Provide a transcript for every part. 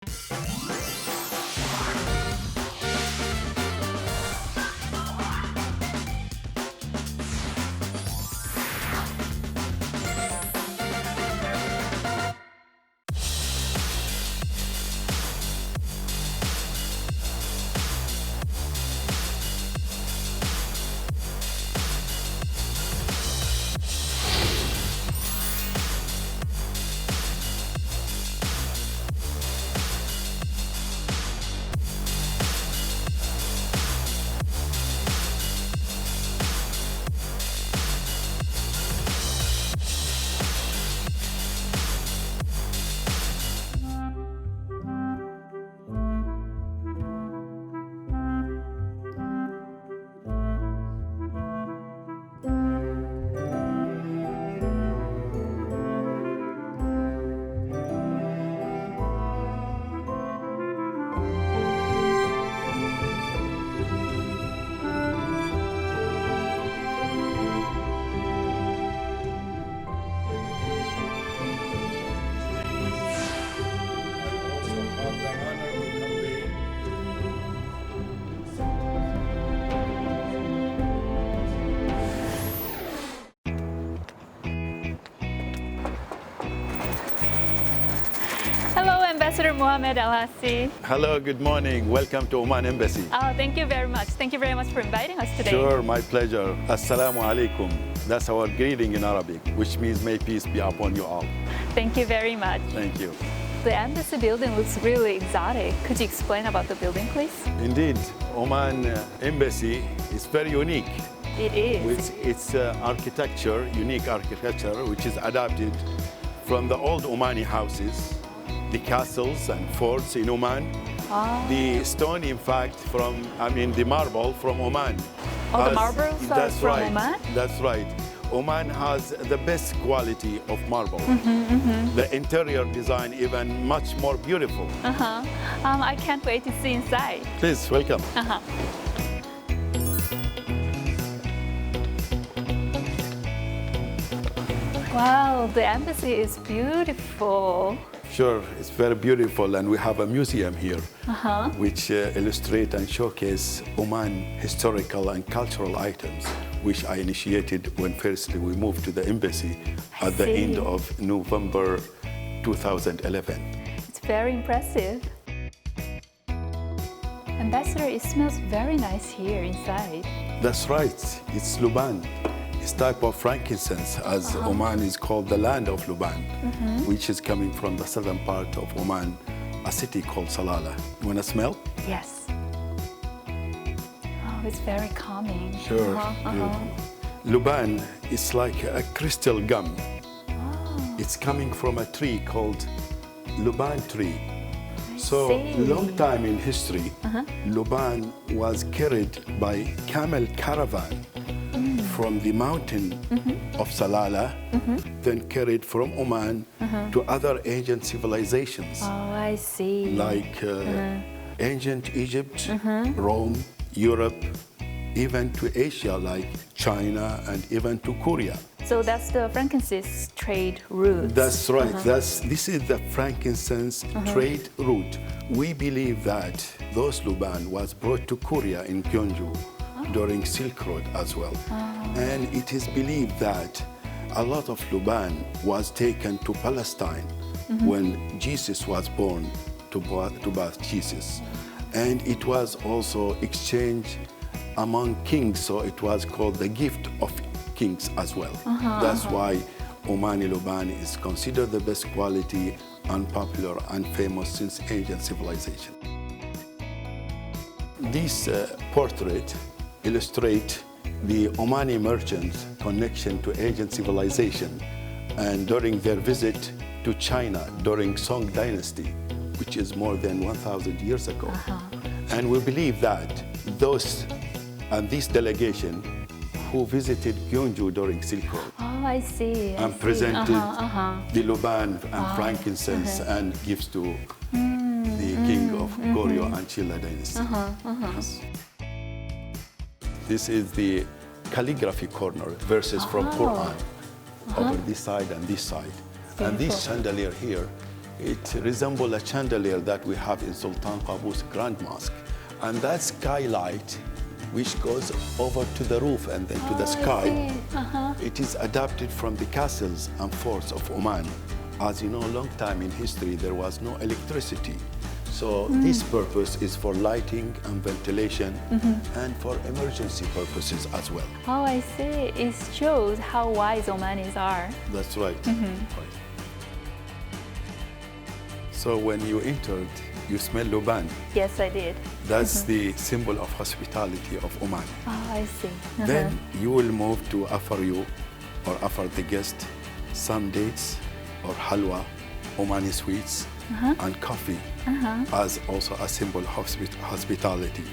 Hello, Ambassador Mohamed Alharthy. Hello, good morning. Welcome to Oman Embassy. Oh, thank you very much. Thank you very much for inviting us today. Sure, my pleasure. Assalamu alaikum. That's our greeting in Arabic, which means may peace be upon you all. Thank you very much. Thank you. The embassy building looks really exotic. Could you explain about the building, please? Indeed, Oman Embassy is very unique. It is. With its architecture, unique architecture, which is adapted from the old Omani houses, the castles and forts in Oman. The stone, in fact, the marble from Oman. Oh, the marbles are from right. Oman? That's right. Oman has the best quality of marble. The interior design even much more beautiful. I can't wait to see inside. Please, welcome. Wow, the embassy is beautiful. Sure, it's very beautiful, and we have a museum here which illustrate and showcase Oman historical and cultural items, which I initiated when firstly we moved to the embassy at the end of November 2011. It's very impressive. Ambassador, it smells very nice here inside. That's right, it's Luban. It's type of frankincense, as Oman is called the land of Luban, which is coming from the southern part of Oman, a city called Salalah. You want to smell? Yes. Oh, it's very calming. Sure. Luban is like a crystal gum. It's coming from a tree called Luban tree. So, long time in history, Luban was carried by camel caravan from the mountain of Salalah, then carried from Oman to other ancient civilizations. Oh, I see. Like ancient Egypt, Rome, Europe, even to Asia like China and even to Korea. So that's the frankincense trade route. That's right. This is the frankincense trade route. We believe that those Luban was brought to Korea in Gyeongju during Silk Road as well. And it is believed that a lot of Luban was taken to Palestine when Jesus was born, to birth Jesus. And it was also exchanged among kings, so it was called the gift of kings as well. That's why Omani Luban is considered the best quality and popular and famous since ancient civilization. This portrait illustrates the Omani merchants' connection to ancient civilization and during their visit to China during Song Dynasty, which is more than 1,000 years ago. And we believe that this delegation who visited Gyeongju during Silk Road I see. and presented the Luban and frankincense and gifts to the king of Goryeo and Chilla dynasty. Yes. This is the calligraphy corner, verses from Quran, over this side and this side. And this chandelier here It resembles a chandelier that we have in Sultan Qaboos Grand Mosque. And that skylight, which goes over to the roof and then to the sky, it is adapted from the castles and forts of Oman. As you know, a long time in history, there was no electricity. So this purpose is for lighting and ventilation and for emergency purposes as well. Oh, I see. It shows how wise Omanis are. That's right. Right. So when you entered, you smell Luban. Yes, I did. That's the symbol of hospitality of Oman. Oh, I see. Then you will move to offer you or offer the guest some dates or halwa, Omani sweets, and coffee as also a symbol of hospitality.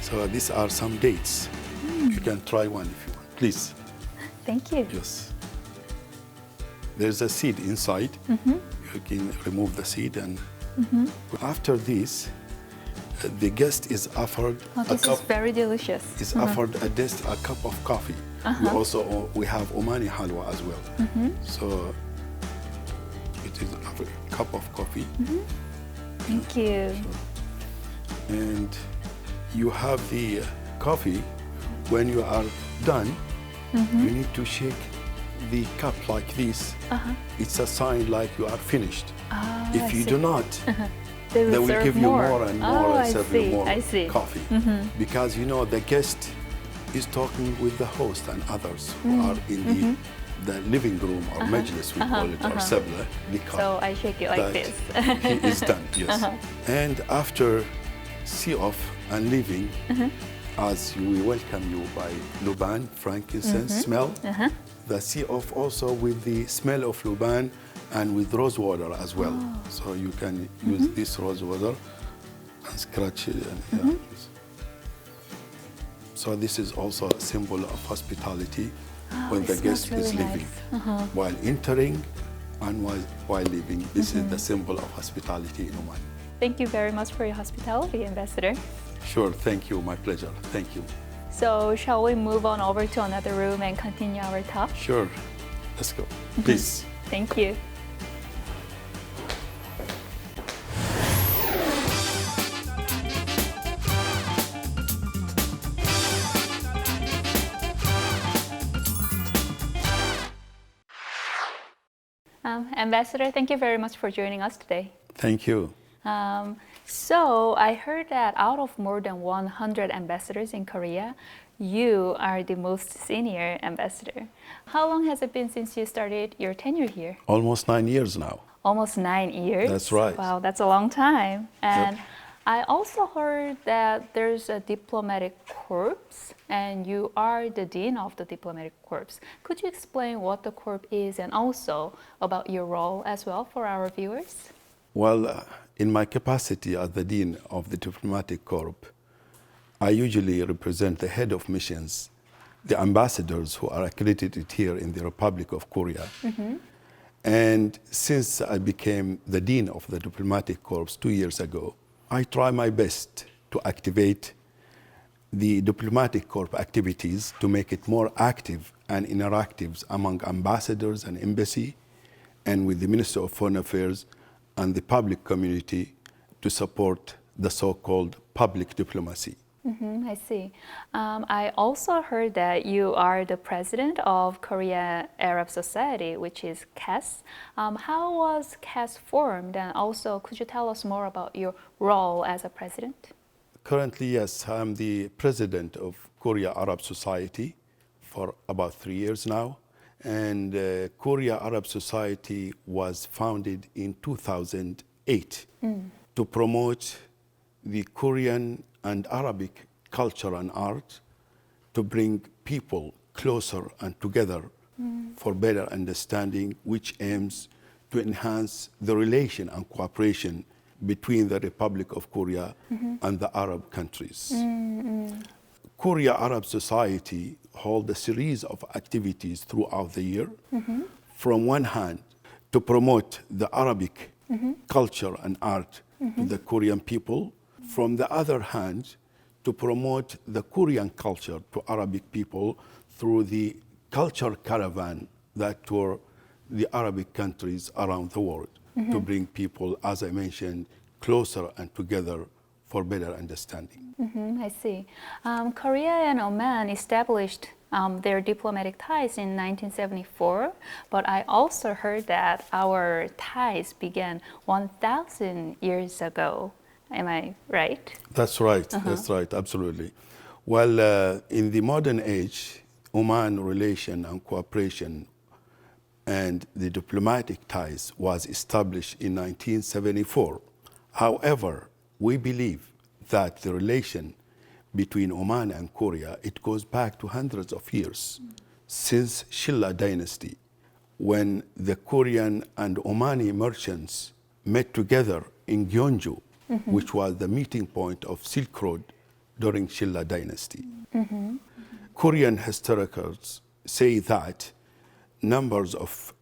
So these are some dates. You can try one if you want. Please. Thank you. Yes. There's a seed inside. You can remove the seed and after this, the guest is offered This is very delicious. is offered a cup of coffee. We have Omani halwa as well. So it is a cup of coffee. Thank you. And you have the coffee. When you are done, you need to shake the cup like this. It's a sign like you are finished. If you do not, they will give you more and more and serve you more coffee. Because you know the guest is talking with the host and others who are in the living room or majlis, we call it, or sabla. So I shake it like this. He is done, yes. And after see off and leaving, as we welcome you by Luban, frankincense smell, the see off also with the smell of Luban and with rose water as well. So you can use this rose water and scratch it. And, So this is also a symbol of hospitality when the guest is leaving. While entering and while leaving, this is the symbol of hospitality in Oman. Thank you very much for your hospitality, Ambassador. Sure, thank you, my pleasure, thank you. So shall we move on over to another room and continue our talk? Sure, let's go, please. Thank you. Ambassador, thank you very much for joining us today. Thank you. So I heard that out of more than 100 ambassadors in Korea, you are the most senior ambassador. How long has it been since you started your tenure here? Almost 9 years now. Almost 9 years? That's right. Wow, that's a long time. And Yep. I also heard that there's a diplomatic corps, and you are the dean of the diplomatic corps. Could you explain what the corps is and also about your role as well for our viewers? Well, in my capacity as the Dean of the Diplomatic Corps, I usually represent the head of missions, the ambassadors who are accredited here in the Republic of Korea. And since I became the Dean of the Diplomatic Corps 2 years ago, I try my best to activate the Diplomatic Corps activities to make it more active and interactive among ambassadors and embassy and with the Minister of Foreign Affairs and the public community to support the so-called public diplomacy. I see. I also heard that you are the president of Korea Arab Society, which is KAS. How was KAS formed? And also, could you tell us more about your role as a president? Currently, yes, I'm the president of Korea Arab Society for about 3 years now. And Korea Arab Society was founded in 2008 to promote the Korean and Arabic culture and art, to bring people closer and together for better understanding, which aims to enhance the relation and cooperation between the Republic of Korea and the Arab countries. Korea Arab Society holds a series of activities throughout the year. From one hand, to promote the Arabic culture and art to the Korean people. From the other hand, to promote the Korean culture to Arabic people through the culture caravan that tour the Arabic countries around the world. to bring people, as I mentioned, closer and together for better understanding. I see. Korea and Oman established their diplomatic ties in 1974, but I also heard that our ties began 1,000 years ago. Am I right? That's right. That's right. Absolutely. Well, in the modern age, Oman relation and cooperation and the diplomatic ties was established in 1974. However, we believe that the relation between Oman and Korea, it goes back to hundreds of years, since Shilla dynasty, when the Korean and Omani merchants met together in Gyeongju, which was the meeting point of Silk Road during Shilla dynasty. Korean historians say that numbers of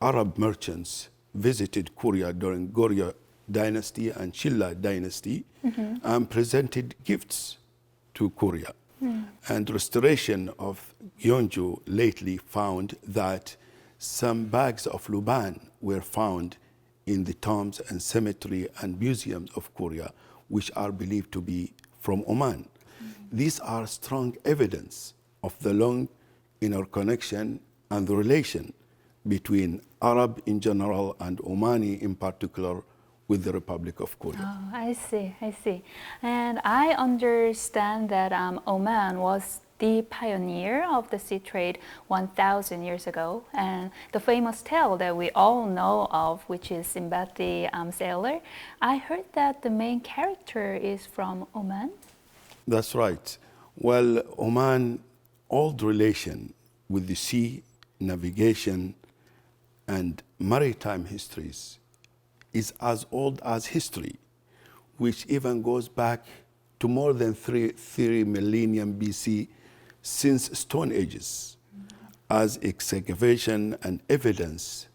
Arab merchants visited Korea during Goryeo dynasty and Shilla dynasty and presented gifts to Korea. And restoration of Gyeongju lately found that some bags of luban were found in the tombs and cemetery and museums of Korea, which are believed to be from Oman. These are strong evidence of the long inner connection and the relation between Arab in general and Omani in particular with the Republic of Korea. Oh, I see. And I understand that Oman was the pioneer of the sea trade 1,000 years ago. And the famous tale that we all know of, which is Sinbad the Sailor, I heard that the main character is from Oman. That's right. Well, Oman, old relation with the sea, navigation, and maritime histories is as old as history, which even goes back to more than 3 millennium BC, since Stone Ages, as excavation and evidence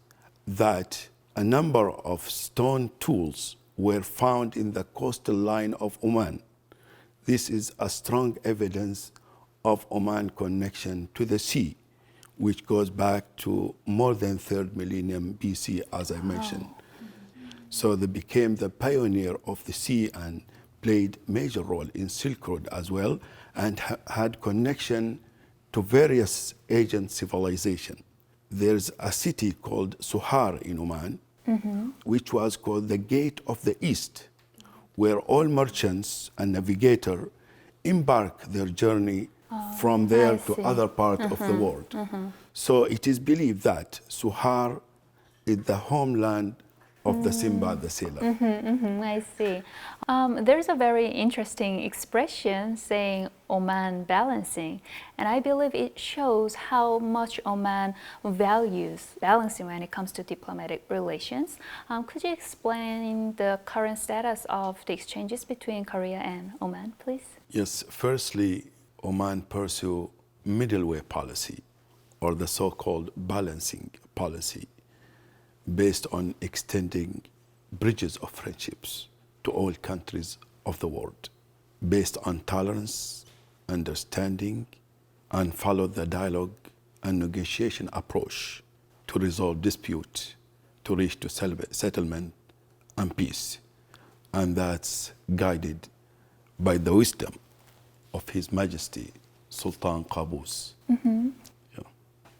that a number of stone tools were found in the coastal line of Oman. This is a strong evidence of Oman connection to the sea, which goes back to more than 3rd millennium BC, as I mentioned. So they became the pioneer of the sea and played major role in Silk Road as well, and had connection to various ancient civilization. There's a city called Suhar in Oman, which was called the Gate of the East, where all merchants and navigators embark their journey from there to other parts of the world. So it is believed that Suhar is the homeland of the Sinbad the Sailor. I see. There's a very interesting expression saying Oman balancing, and I believe it shows how much Oman values balancing when it comes to diplomatic relations. Could you explain the current status of the exchanges between Korea and Oman, please? Yes, firstly, Oman pursue middle way policy, or the so-called balancing policy, based on extending bridges of friendships to all countries of the world, based on tolerance, understanding, and follow the dialogue and negotiation approach to resolve dispute, to reach to settlement and peace. And that's guided by the wisdom of His Majesty Sultan Qaboos. Yeah.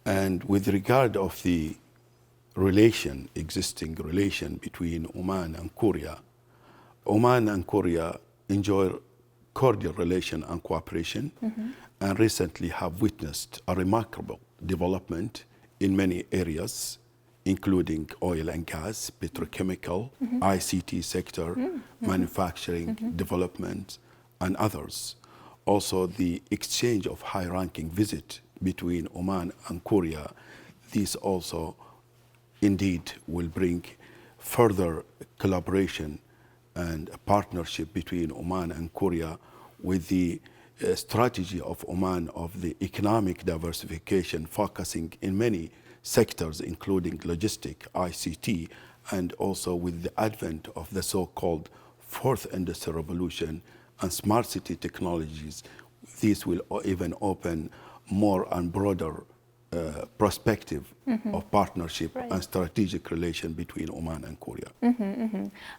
And with regard of the existing relation between Oman and Korea enjoy cordial relation and cooperation, and recently have witnessed a remarkable development in many areas, including oil and gas, petrochemical, ICT sector, manufacturing, development, and others. Also, the exchange of high-ranking visit between Oman and Korea, these also indeed will bring further collaboration and a partnership between Oman and Korea, with the strategy of Oman of the economic diversification, focusing in many sectors, including logistic, ICT, and also with the advent of the so-called fourth industrial revolution and smart city technologies. These will even open more and broader perspective of partnership and strategic relation between Oman and Korea.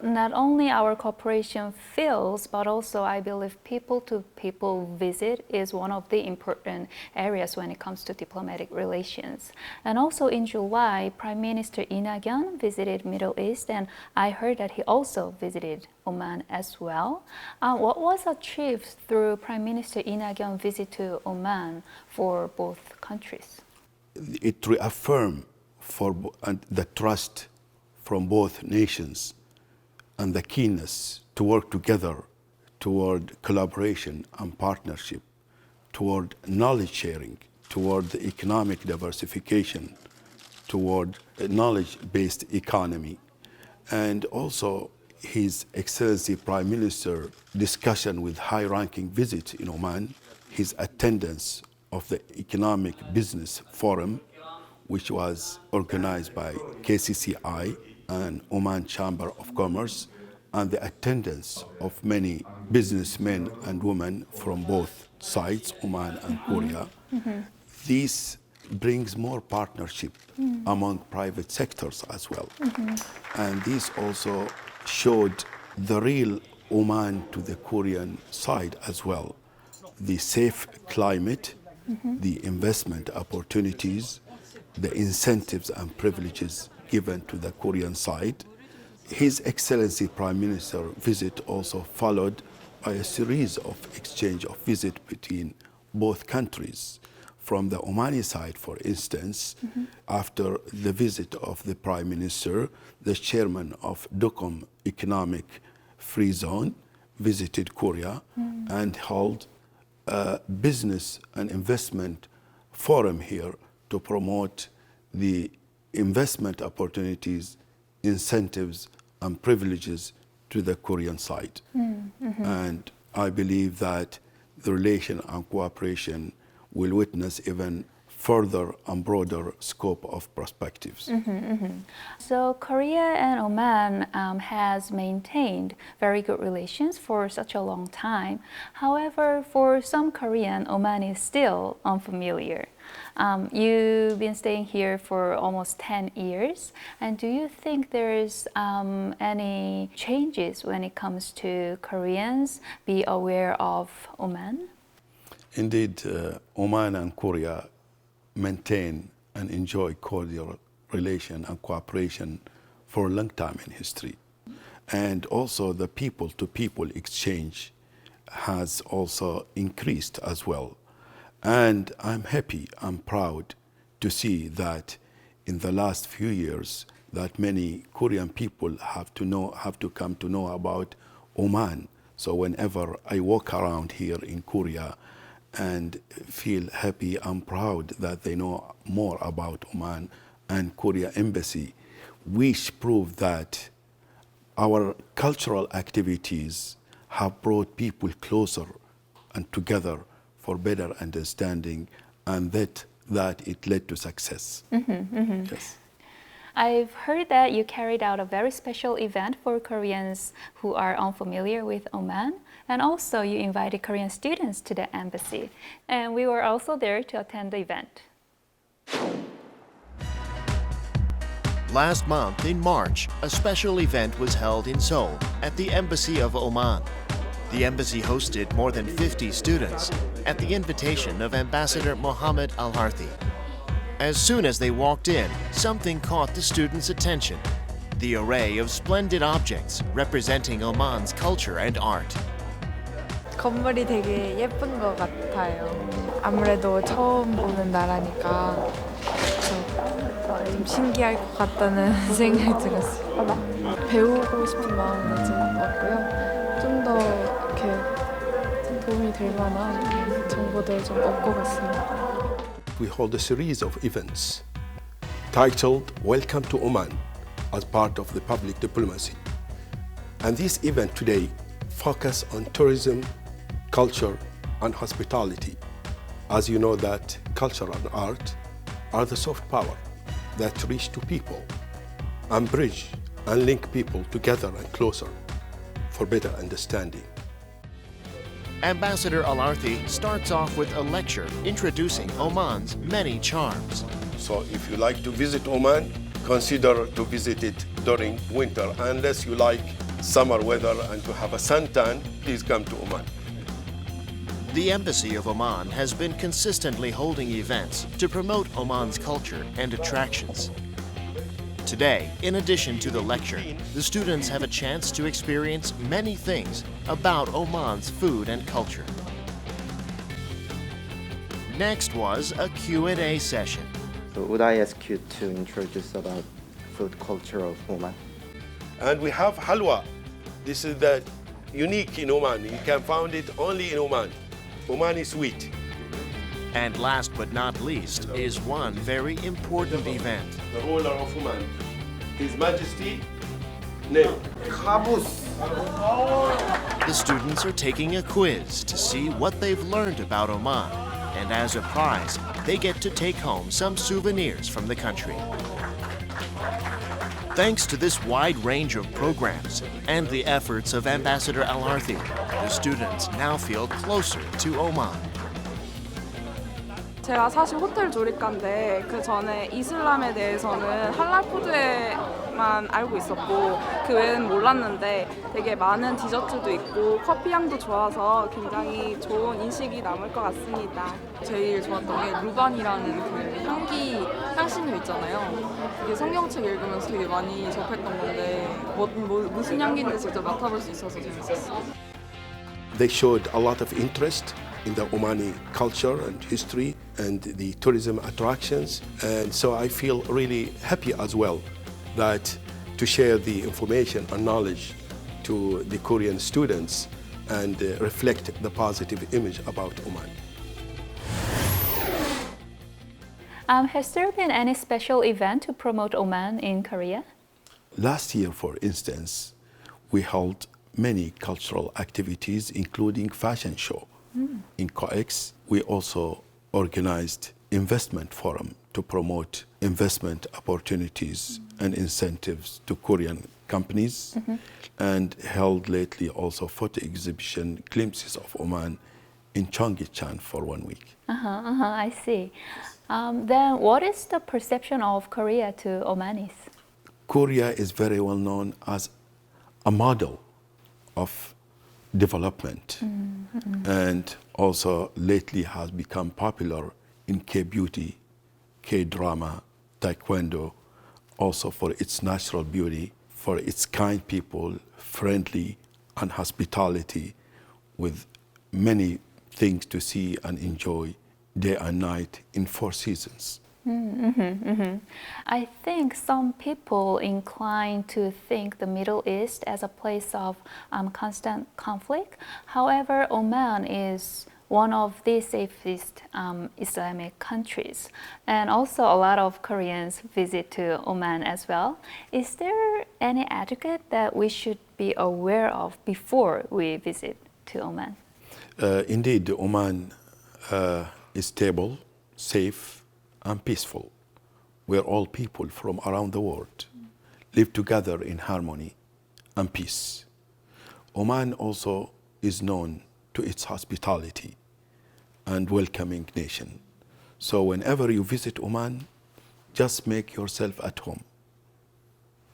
Not only our cooperation feels, but also I believe people-to-people visit is one of the important areas when it comes to diplomatic relations. And also in July, Prime Minister Lee Nak-yeon visited Middle East, and I heard that he also visited Oman as well. What was achieved through Prime Minister Lee Nak-yeon's visit to Oman for both countries? It reaffirmed the trust from both nations and the keenness to work together toward collaboration and partnership, toward knowledge sharing, toward the economic diversification, toward a knowledge-based economy. And also His Excellency Prime Minister discussion with high-ranking visits in Oman, his attendance of the Economic Business Forum, which was organized by KCCI and Oman Chamber of Commerce, and the attendance of many businessmen and women from both sides, Oman and Korea. This brings more partnership among private sectors as well. And this also showed the real Oman to the Korean side as well. The safe climate, the investment opportunities, the incentives and privileges given to the Korean side. His Excellency Prime Minister visit also followed by a series of exchange of visits between both countries. From the Omani side, for instance, after the visit of the Prime Minister, the chairman of DOCOM Economic Free Zone visited Korea and held a business and investment forum here to promote the investment opportunities, incentives, and privileges to the Korean side. And I believe that the relation and cooperation will witness even further and broader scope of perspectives. So Korea and Oman has maintained very good relations for such a long time. However, for some Korean, Oman is still unfamiliar. You've been staying here for almost 10 years. And do you think there's any changes when it comes to Koreans be aware of Oman? Indeed, Oman and Korea maintain and enjoy cordial relation and cooperation for a long time in history. And also the people-to-people exchange has also increased as well. And I'm happy, I'm proud to see that in the last few years that many Korean people have to come to know about Oman. So whenever I walk around here in Korea and feel happy and proud that they know more about Oman and Korea Embassy, which prove that our cultural activities have brought people closer and together for better understanding, and that it led to success. Yes. I've heard that you carried out a very special event for Koreans who are unfamiliar with Oman, and also you invited Korean students to the embassy. And we were also there to attend the event. Last month in March, a special event was held in Seoul at the Embassy of Oman. The embassy hosted more than 50 students at the invitation of Ambassador Mohamed Alharthy. As soon as they walked in, something caught the students' attention: the array of splendid objects representing Oman's culture and art. 건물이 되게 예쁜 것 같아요. 아무래도 처음 보는 나라니까 좀 신기할 것 같다는 생각이 들었어요. 배우고 싶은 마음은 좀 왔고요. 좀 더 이렇게 도움이 될 만한 정보들 좀 얻고 갔습니다. We hold a series of events titled Welcome to Oman as part of the public diplomacy. And this event today focus on tourism, culture, and hospitality. As you know that culture and art are the soft power that reach to people and bridge and link people together and closer for better understanding. Ambassador Alharthy starts off with a lecture introducing Oman's many charms. So if you like to visit Oman, consider to visit it during winter. Unless you like summer weather and to have a suntan, please come to Oman. The Embassy of Oman has been consistently holding events to promote Oman's culture and attractions. Today, in addition to the lecture, the students have a chance to experience many things about Oman's food and culture. Next was a Q&A session. So would I ask you to introduce about food culture of Oman? And we have halwa. This is the unique in Oman. You can find it only in Oman. Omani sweet. And last but not least is one very important event. The ruler of Oman, His Majesty, name. The students are taking a quiz to see what they've learned about Oman. And as a prize, they get to take home some souvenirs from the country. Thanks to this wide range of programs and the efforts of Ambassador Alharthy, the students now feel closer to Oman. 제가 사실 호텔 조리과인데 그 전에 이슬람에 대해서는 할랄 푸드에만 알고 있었고 그 외에는 몰랐는데 되게 많은 디저트도 있고 커피 향도 좋아서 굉장히 좋은 인식이 남을 것 같습니다. 제일 좋았던 게 루반이라는 그 향신료 있잖아요. 그게 성경책 읽으면서 되게 많이 접했던 건데 무슨 향기인지 직접 맡아볼 수 있어서 재밌었어요. They showed a lot of interest in the Omani culture and history and the tourism attractions. And so I feel really happy as well that to share the information and knowledge to the Korean students and reflect the positive image about Oman. Has there been any special event to promote Oman in Korea? Last year, for instance, we held many cultural activities, including fashion show. In COEX, we also organized investment forum to promote investment opportunities and incentives to Korean companies, and held lately also photo exhibition glimpses of Oman in Cheonggyecheon for 1 week. I see. Then what is the perception of Korea to Omanis? Korea is very well known as a model of development, and also lately has become popular in K-beauty, K-drama, taekwondo, also for its natural beauty, for its kind people, friendly and hospitality, with many things to see and enjoy day and night in 4 seasons. I think some people incline to think the Middle East as a place of constant conflict. However, Oman is one of the safest Islamic countries. And also a lot of Koreans visit to Oman as well. Is there any etiquette that we should be aware of before we visit to Oman? Indeed, Oman is stable, safe, and peaceful, where all people from around the world live together in harmony and peace. Oman also is known to its hospitality and welcoming nation. So whenever you visit Oman, just make yourself at home.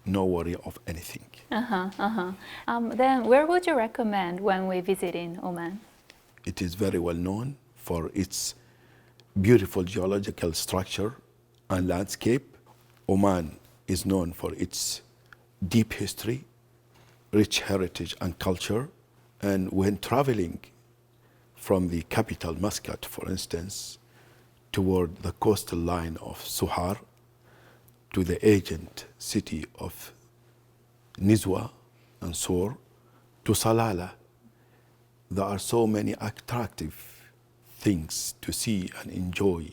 No worry of anything. Then where would you recommend when we visit in Oman? It is very well known for its beautiful geological structure and landscape. Oman is known for its deep history, rich heritage and culture. And when traveling from the capital Muscat, for instance, toward the coastal line of Suhar to the ancient city of Nizwa and Sur to Salalah, there are so many attractive things to see and enjoy: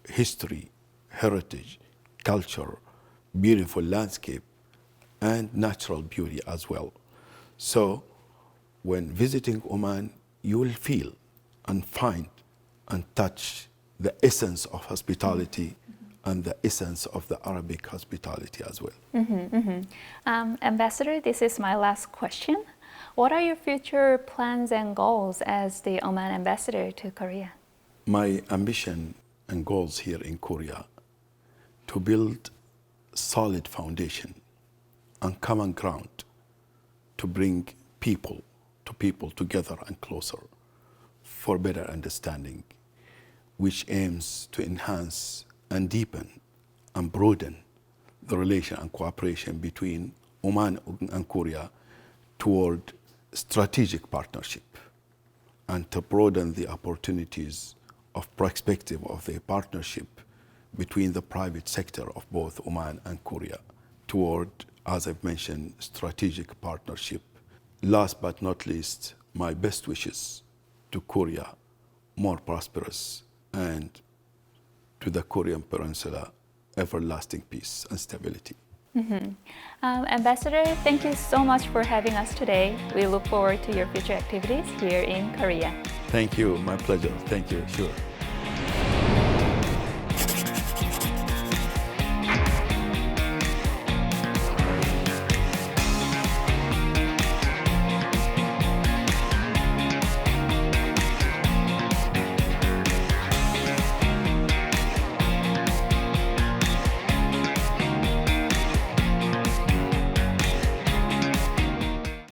history, heritage, culture, beautiful landscape, and natural beauty as well. So when visiting Oman, you will feel and find and touch the essence of hospitality and the essence of the Arabic hospitality as well. Ambassador, this is my last question. What are your future plans and goals as the Oman Ambassador to Korea? My ambition and goals here in Korea to build solid foundation and common ground to bring people together and closer for better understanding, which aims to enhance and deepen and broaden the relation and cooperation between Oman and Korea toward strategic partnership, and to broaden the opportunities of perspective of the partnership between the private sector of both Oman and Korea toward, as I've mentioned, strategic partnership. Last but not least, my best wishes to Korea, more prosperous, and to the Korean Peninsula, everlasting peace and stability. Ambassador, thank you so much for having us today. We look forward to your future activities here in Korea. Thank you, my pleasure. Thank you, sure.